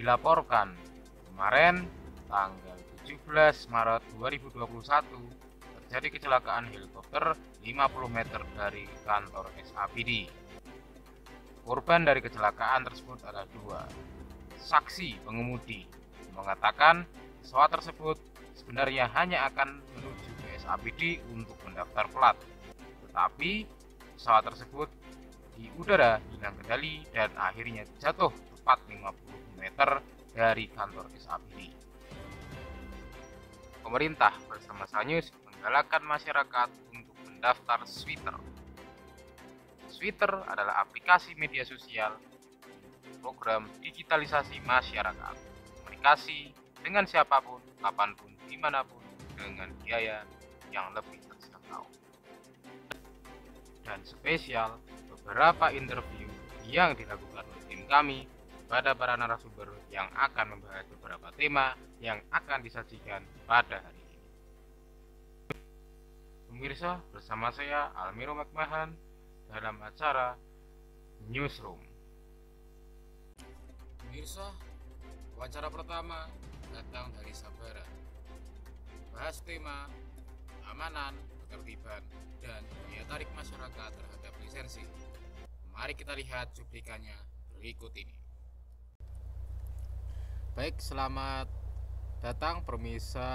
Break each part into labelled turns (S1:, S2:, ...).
S1: dilaporkan kemarin tanggal 17 Maret 2021 terjadi kecelakaan helikopter 50 meter dari kantor SAPD. Korban dari kecelakaan tersebut ada dua. Saksi pengemudi mengatakan pesawat tersebut sebenarnya hanya akan menuju ke SAPD untuk mendaftar plat, tetapi pesawat tersebut di udara hilang kendali dan akhirnya jatuh tepat 50 meter dari kantor SAPD. Pemerintah bersama Sanyus menggalakkan masyarakat untuk mendaftar Sweeter. Sweeter adalah aplikasi media sosial program digitalisasi masyarakat, komunikasi dengan siapapun, kapanpun, dimanapun, dengan biaya yang lebih terjangkau. Dan spesial, beberapa interview yang dilakukan oleh tim kami pada para narasumber yang akan membahas beberapa tema yang akan disajikan pada hari ini. Pemirsa, bersama saya Almiro Makmahan dalam acara Newsroom. Pemirsa, wawancara pertama datang dari Sabara. Bahas tema keamanan, ketertiban, dan daya tarik masyarakat terhadap lisensi. Mari kita lihat cuplikannya berikut ini. Baik, selamat datang pemirsa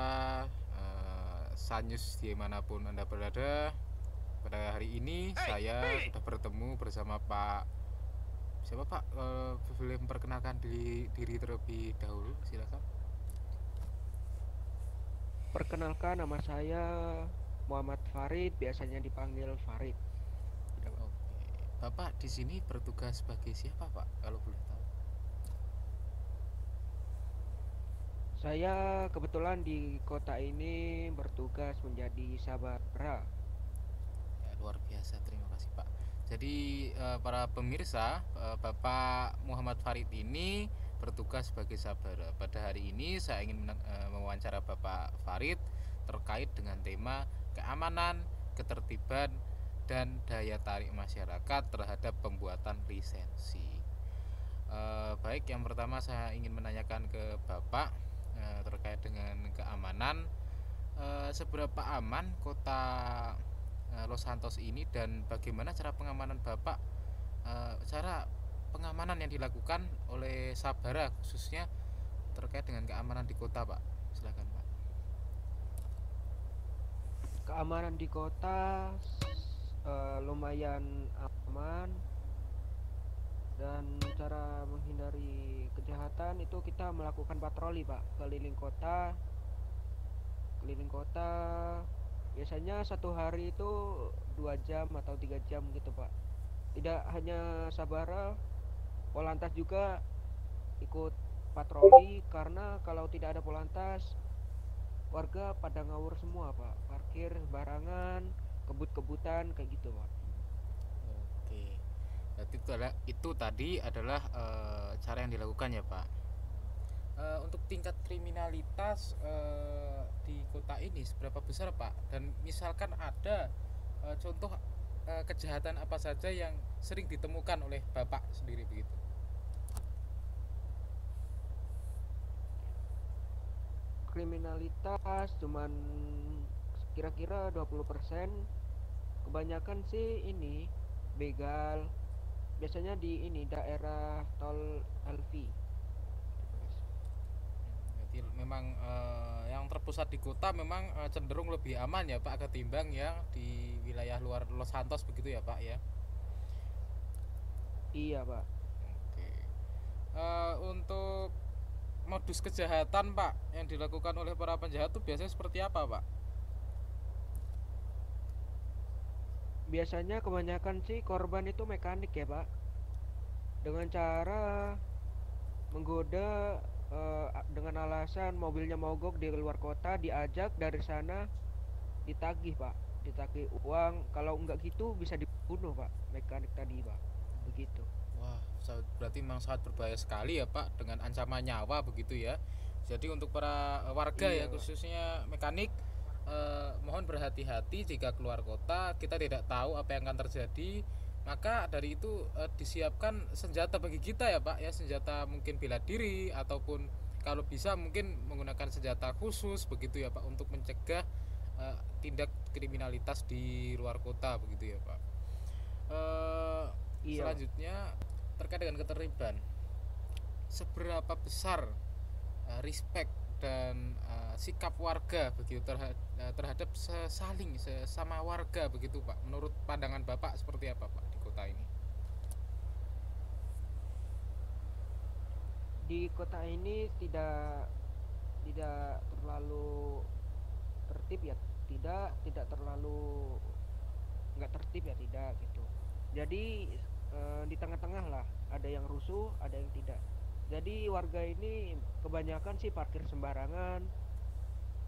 S1: Sanyus dimanapun Anda berada. Pada hari ini saya sudah bertemu bersama Pak. Siapa Pak? Boleh memperkenalkan diri terlebih dahulu, silakan.
S2: Perkenalkan, nama saya Muhammad Farid, biasanya dipanggil Farid.
S1: Oke. Bapak di sini bertugas sebagai siapa Pak, kalau boleh tahu?
S2: Saya kebetulan di kota ini bertugas menjadi sabara.
S1: Ya, luar biasa, terima kasih Pak. Jadi para pemirsa, Bapak Muhammad Farid ini bertugas sebagai sabara. Pada hari ini saya ingin mewawancara Bapak Farid terkait dengan tema keamanan, ketertiban, dan daya tarik masyarakat terhadap pembuatan lisensi. Baik, yang pertama saya ingin menanyakan ke Bapak terkait dengan keamanan. Seberapa aman kota Los Santos ini dan bagaimana cara pengamanan Bapak, cara pengamanan yang dilakukan oleh Sabara khususnya terkait dengan keamanan di kota Pak? Silakan Pak.
S2: Keamanan di kota lumayan aman, dan cara menghindari kejahatan itu kita melakukan patroli Pak, keliling kota. Biasanya satu hari itu 2 jam atau 3 jam gitu Pak. Tidak hanya Sabara, Polantas juga ikut patroli, karena kalau tidak ada Polantas warga pada ngawur semua Pak, parkir sembarangan, kebut-kebutan kayak gitu Pak.
S1: Oke, berarti itu tadi adalah cara yang dilakukan ya Pak. Untuk tingkat kriminalitas di kota ini seberapa besar Pak? Dan misalkan ada contoh kejahatan apa saja yang sering ditemukan oleh Bapak sendiri begitu?
S2: Kriminalitas cuman kira-kira 20%. Kebanyakan sih ini begal. Biasanya di ini daerah tol Alfi.
S1: Jadi memang yang terpusat di kota memang cenderung lebih aman ya Pak ketimbang yang di wilayah luar Los Santos begitu ya Pak ya?
S2: Iya Pak.
S1: Oke. Untuk modus kejahatan Pak yang dilakukan oleh para penjahat itu biasanya seperti apa Pak?
S2: Biasanya kebanyakan sih korban itu mekanik ya Pak, dengan cara menggoda dengan alasan mobilnya mogok di luar kota, diajak dari sana, ditagih Pak, ditagih uang. Kalau enggak gitu bisa dibunuh Pak, mekanik tadi Pak, begitu.
S1: Wah, berarti memang sangat berbahaya sekali ya Pak, dengan ancaman nyawa begitu ya. Jadi untuk para warga ya
S2: Iya Pak.
S1: khususnya mekanik, mohon berhati-hati jika keluar kota. Kita tidak tahu apa yang akan terjadi Maka dari itu disiapkan senjata bagi kita ya Pak ya, senjata mungkin bela diri ataupun kalau bisa mungkin menggunakan senjata khusus begitu ya Pak untuk mencegah tindak kriminalitas di luar kota begitu ya Pak.
S2: Iya, Pak.
S1: Selanjutnya terkait dengan ketertiban, seberapa besar respect dan sikap warga begitu terhadap saling sesama warga begitu Pak. Menurut pandangan Bapak seperti apa Pak di kota ini?
S2: Di kota ini tidak terlalu tertib ya, tidak terlalu nggak tertib ya, tidak gitu. Jadi di tengah-tengah lah, ada yang rusuh, ada yang tidak. Jadi warga ini kebanyakan sih parkir sembarangan,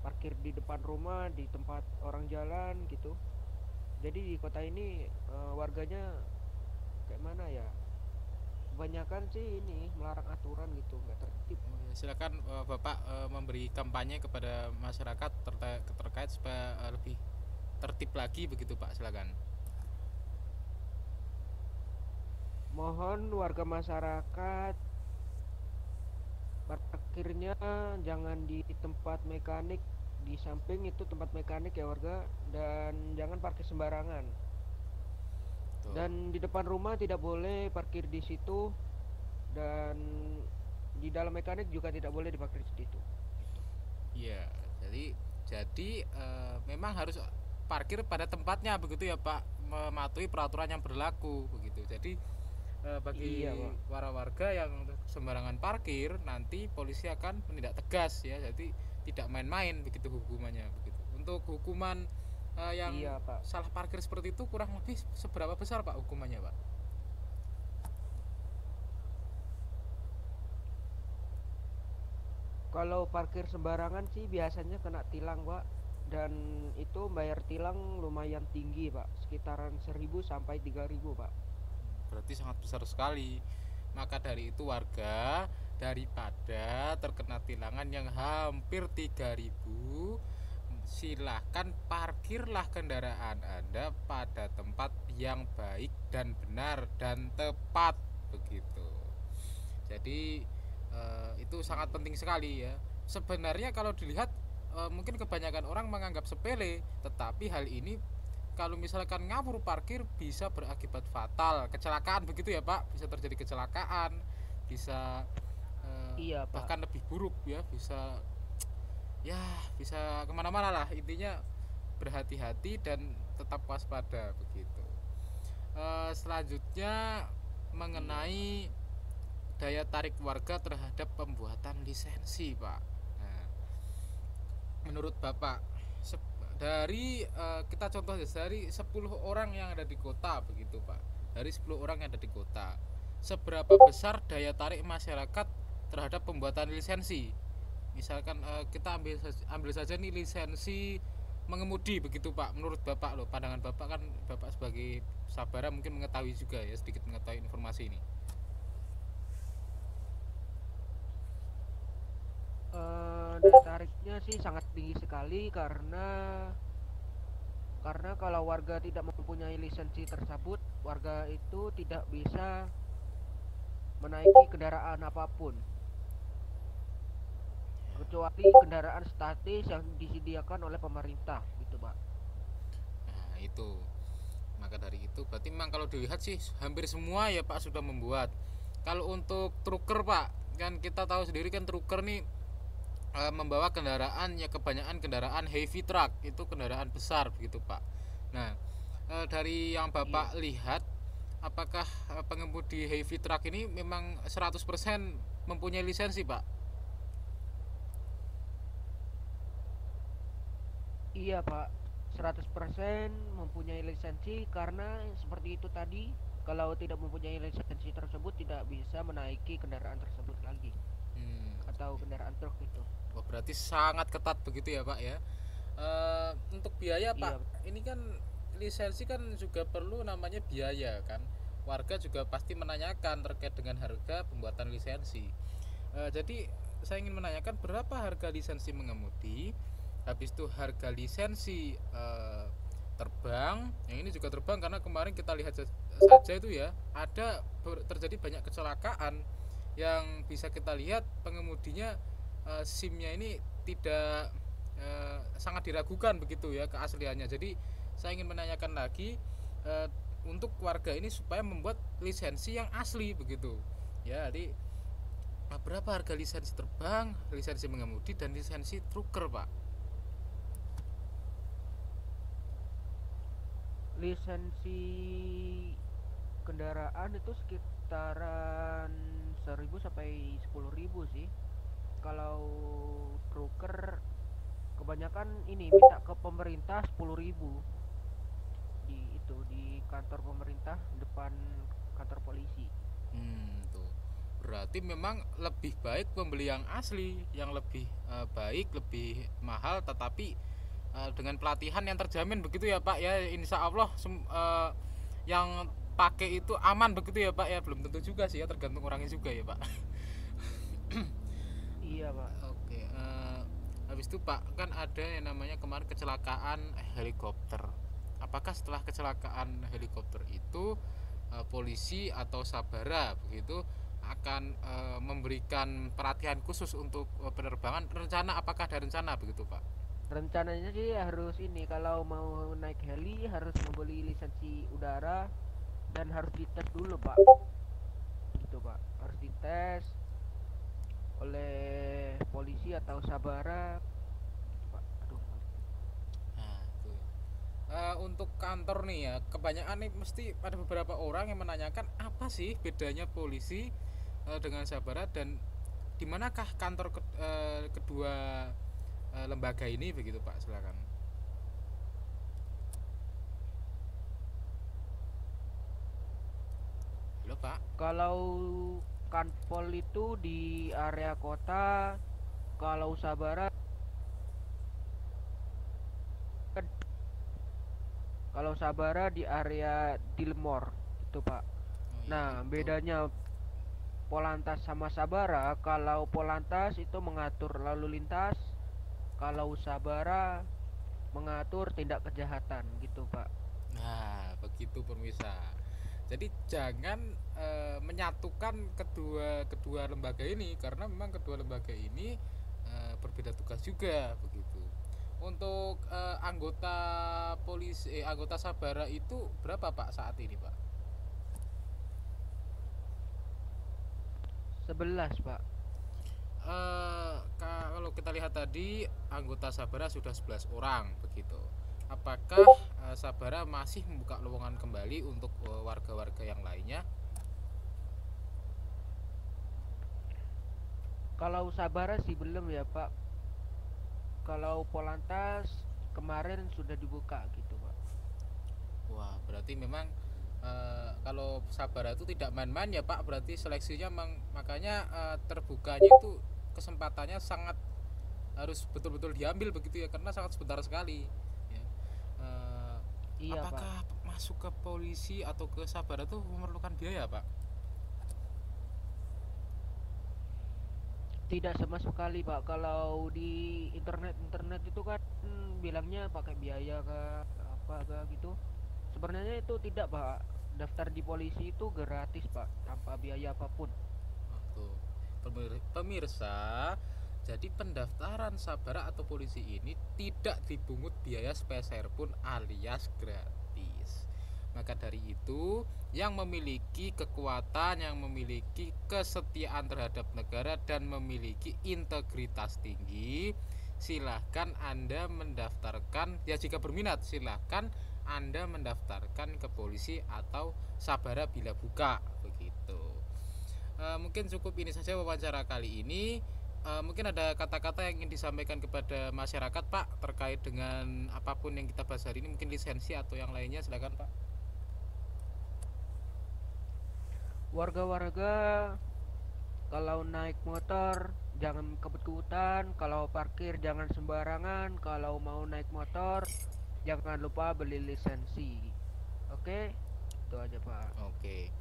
S2: parkir di depan rumah, di tempat orang jalan gitu. Jadi di kota ini warganya kayak mana ya? Kebanyakan sih ini melarang aturan gitu, nggak tertib.
S1: Oh, ya, silakan Bapak memberi kampanye kepada masyarakat terkait supaya lebih tertib lagi begitu Pak, silakan.
S2: Mohon warga masyarakat parkirnya jangan di tempat mekanik, di samping itu tempat mekanik ya warga, dan jangan parkir sembarangan.
S1: Tuh.
S2: Dan di depan rumah tidak boleh parkir di situ, dan di dalam mekanik juga tidak boleh diparkir di situ. Gitu.
S1: Iya, jadi memang harus parkir pada tempatnya begitu ya Pak, mematuhi peraturan yang berlaku begitu. Jadi
S2: Iya,
S1: bagi
S2: Pak.
S1: para warga yang sembarangan parkir nanti polisi akan menindak tegas ya. Jadi tidak main-main begitu hukumannya begitu. Untuk hukuman yang
S2: Iya, Pak.
S1: salah parkir seperti itu kurang lebih seberapa besar Pak hukumannya Pak?
S2: Kalau parkir sembarangan sih biasanya kena tilang, Pak. Dan itu bayar tilang lumayan tinggi, Pak. Sekitaran 1.000 sampai 3.000, Pak.
S1: Berarti sangat besar sekali. Maka dari itu warga, daripada terkena tilangan yang hampir 3.000, silahkan parkirlah kendaraan Anda pada tempat yang baik dan benar dan tepat begitu. Jadi itu sangat penting sekali ya. Sebenarnya kalau dilihat mungkin kebanyakan orang menganggap sepele, tetapi hal ini kalau misalkan ngawur parkir bisa berakibat fatal, kecelakaan begitu ya Pak, bisa terjadi kecelakaan, bisa
S2: Iya, Pak.
S1: bahkan lebih buruk ya, ya bisa kemana-mana lah, intinya berhati-hati dan tetap waspada begitu. Selanjutnya
S2: Iya, Pak.
S1: mengenai daya tarik warga terhadap pembuatan lisensi Pak. Nah, menurut Bapak dari kita contoh dari 10 orang yang ada di kota begitu Pak, dari 10 orang yang ada di kota, seberapa besar daya tarik masyarakat terhadap pembuatan lisensi? Misalkan kita ambil saja nih lisensi mengemudi begitu Pak, menurut Bapak loh, pandangan Bapak kan Bapak sebagai sabara mungkin mengetahui juga ya, sedikit mengetahui informasi ini.
S2: Daya tariknya sih sangat tinggi sekali, karena kalau warga tidak mempunyai lisensi tersebut, warga itu tidak bisa menaiki kendaraan apapun, kecuali kendaraan statis yang disediakan oleh pemerintah gitu, Pak.
S1: Nah itu, maka dari itu berarti memang kalau dilihat sih hampir semua ya Pak sudah membuat. Kalau untuk trucker Pak, kan kita tahu sendiri kan trucker nih membawa kendaraan ya, kebanyakan kendaraan heavy truck, itu kendaraan besar begitu Pak. Nah dari yang
S2: Iya.
S1: Bapak lihat, apakah pengemudi heavy truck ini memang 100% mempunyai lisensi Pak?
S2: Iya, Pak. 100% mempunyai lisensi, karena seperti itu tadi, kalau tidak mempunyai lisensi tersebut tidak bisa menaiki kendaraan tersebut lagi,
S1: Hmm.
S2: atau kendaraan truk itu.
S1: Oh, berarti sangat ketat begitu ya Pak ya. Untuk biaya Pak,
S2: Iya,
S1: ini kan lisensi kan juga perlu namanya biaya kan. Warga juga pasti menanyakan terkait dengan harga pembuatan lisensi. Jadi saya ingin menanyakan berapa harga lisensi mengemudi, habis itu harga lisensi terbang. Yang ini juga terbang karena kemarin kita lihat saja itu ya, ada terjadi banyak kecelakaan yang bisa kita lihat pengemudinya SIM-nya ini tidak sangat diragukan begitu ya keasliannya. Jadi saya ingin menanyakan lagi untuk warga ini supaya membuat lisensi yang asli begitu ya. Jadi berapa harga lisensi terbang, lisensi mengemudi, dan lisensi trucker, Pak?
S2: Lisensi kendaraan itu sekitaran 1.000 sampai 10.000 sih. Kalau trucker kebanyakan ini minta ke pemerintah 10.000 di kantor pemerintah depan kantor polisi.
S1: Tuh. Berarti memang lebih baik pembeli yang asli, yang lebih baik, lebih mahal, tetapi dengan pelatihan yang terjamin begitu ya Pak ya. Insya Allah yang pakai itu aman begitu ya Pak ya. Belum tentu juga sih ya, tergantung orangnya juga ya Pak.
S2: Iya Pak.
S1: Oke, habis itu Pak, kan ada yang namanya kemarin kecelakaan helikopter. Apakah setelah kecelakaan helikopter itu polisi atau sabara begitu akan memberikan perhatian khusus untuk penerbangan? Rencana, apakah ada rencana begitu Pak?
S2: Rencananya sih harus ini, kalau mau naik heli harus membeli lisensi udara dan harus dites dulu Pak. Gitu Pak, harus dites oleh polisi atau sabara Pak. Aduh.
S1: Nah, tuh. Untuk kantor nih ya, kebanyakan nih mesti ada beberapa orang yang menanyakan apa sih bedanya polisi dengan sabara, dan di manakah kantor kedua lembaga ini begitu Pak? Silakan. Halo Pak.
S2: Kalau kanpol itu di area kota, kalau sabara di area Dilmor itu Pak.
S1: Oh iya
S2: Nah,
S1: itu.
S2: bedanya Polantas sama Sabara, kalau Polantas itu mengatur lalu lintas, kalau Sabara mengatur tindak kejahatan gitu Pak.
S1: Nah, begitu pemirsa. Jadi jangan menyatukan kedua kedua lembaga ini, karena memang kedua lembaga ini berbeda tugas juga begitu. Untuk anggota polisi anggota sabara itu berapa Pak saat ini Pak?
S2: 11 Pak.
S1: Kalau kita lihat tadi anggota sabara sudah 11 orang begitu. Apakah sabara masih membuka lowongan kembali untuk warga-warga yang lainnya?
S2: Kalau Sabara sih belum ya Pak. Kalau Polantas kemarin sudah dibuka gitu Pak.
S1: Wah, berarti memang kalau sabara itu tidak main-main ya Pak. Berarti seleksinya makanya terbukanya itu kesempatannya sangat harus betul-betul diambil begitu ya, karena sangat sebentar sekali ya.
S2: Iya Pak.
S1: Apakah masuk ke polisi atau ke sabara itu memerlukan biaya Pak?
S2: Tidak sama sekali Pak. Kalau di internet itu kan bilangnya pakai biaya apa gitu. Sebenarnya itu tidak Pak. Daftar di polisi itu gratis Pak, tanpa biaya apapun.
S1: Tuh, pemirsa, jadi pendaftaran sabara atau polisi ini tidak dipungut biaya sepeser pun alias gratis. Maka dari itu, yang memiliki kekuatan, yang memiliki kesetiaan terhadap negara dan memiliki integritas tinggi, silahkan Anda mendaftarkan, ya jika berminat silahkan Anda mendaftarkan ke polisi atau sabara bila buka begitu. Mungkin cukup ini saja wawancara kali ini. Mungkin ada kata-kata yang ingin disampaikan kepada masyarakat Pak terkait dengan apapun yang kita bahas hari ini, mungkin lisensi atau yang lainnya, silakan Pak.
S2: Warga-warga kalau naik motor jangan kebut-kebutan, kalau parkir jangan sembarangan, kalau mau naik motor jangan lupa beli lisensi. Oke? Itu aja Pak.
S1: Oke.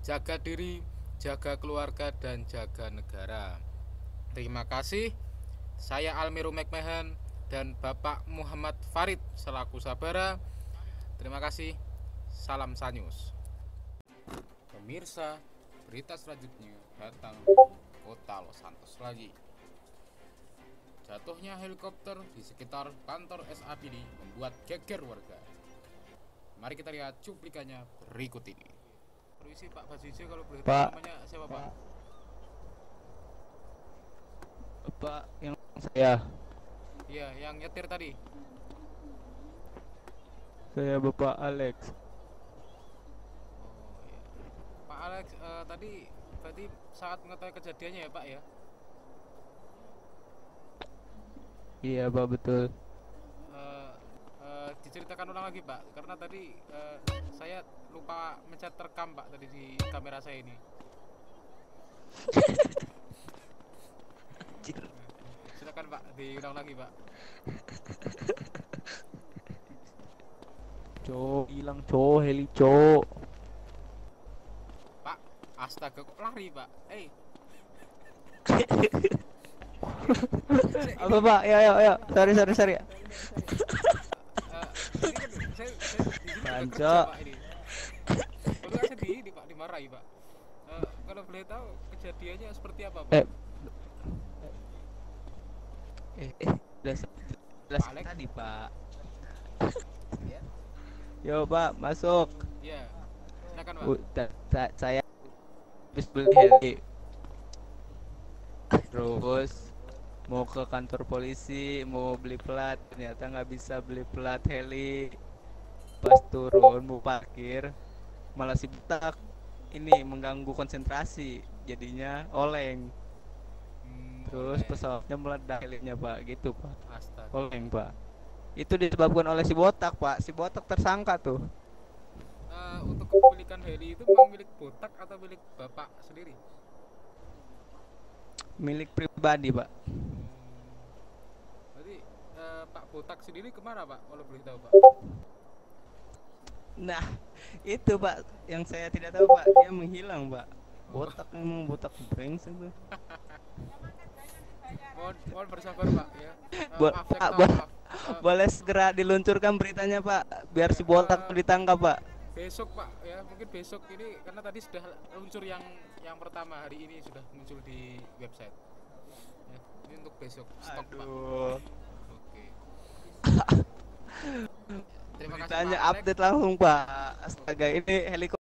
S1: Jaga diri, jaga keluarga, dan jaga negara. Terima kasih. Saya Almiru McMahon dan Bapak Muhammad Farid selaku sabara. Terima kasih. Salam Sanyus. Pemirsa, berita selanjutnya datang kota Los Santos lagi. Jatuhnya helikopter di sekitar kantor SAPD membuat geger warga. Mari kita lihat cuplikannya berikut ini. Permisi Pak Basisi, kalau boleh tahu
S3: Pak.
S1: namanya siapa Pak?
S3: Bapak yang saya
S1: Iya, yang nyetir tadi.
S3: Bapak Alex.
S1: Oh iya. Pak Alex, tadi berarti saat mengetahui kejadiannya ya Pak ya?
S3: Iya Pak, betul.
S1: Diceritakan ulang lagi Pak, karena tadi saya lupa mencet rekam Pak tadi di kamera saya ini. Silakan Pak, diulang lagi Pak.
S3: Hilang heli
S1: Pak, astaga kok lari Pak?
S3: Apa Pak? Ya. Sorry.
S1: Ini kan saya di sini juga
S3: Panco.
S1: kerja Pak ini. Kalau nggak sedih ini Pak, dimarahi Pak. Kalau boleh tahu kejadiannya seperti apa Pak?
S3: Udah jelas
S1: Pak Alex?
S3: tadi Pak.
S1: Ya.
S3: Yo Pak, masuk.
S1: Iya. Silakan Pak.
S3: Saya habis beli heli. Terus mau ke kantor polisi, mau beli plat, ternyata nggak bisa beli plat heli. Pas turun mau parkir, malah si butak ini mengganggu konsentrasi, jadinya oleng. Terus
S1: Oleh.
S3: pesawatnya meledak helinya Pak, gitu Pak.
S1: Astaga.
S3: Oleng Pak. Itu disebabkan oleh si botak Pak. Si botak tersangka tuh.
S1: Untuk kepemilikan heli itu memang milik botak atau milik Bapak sendiri?
S3: Milik pribadi Pak.
S1: Berarti Pak Botak sendiri kemana Pak? Kalau boleh tahu Pak?
S3: Nah, itu Pak yang saya tidak tahu Pak. Dia menghilang Pak. Botak memang botak brengsek tuh.
S1: Mohon bersabar Pak ya.
S3: Bo-
S1: Maaf saya
S3: Pak,
S1: minta maaf.
S3: Boleh segera diluncurkan beritanya Pak, biar si botak ditangkap Pak.
S1: Besok Pak ya, mungkin besok ini karena tadi sudah luncur yang pertama, hari ini sudah muncul di website. Ya, ini untuk besok stok Pak.
S3: Aduh.
S1: Oke. Terima kasih
S3: Beritanya
S1: Pak Alex.
S3: update langsung Pak. Astaga, ini helikopter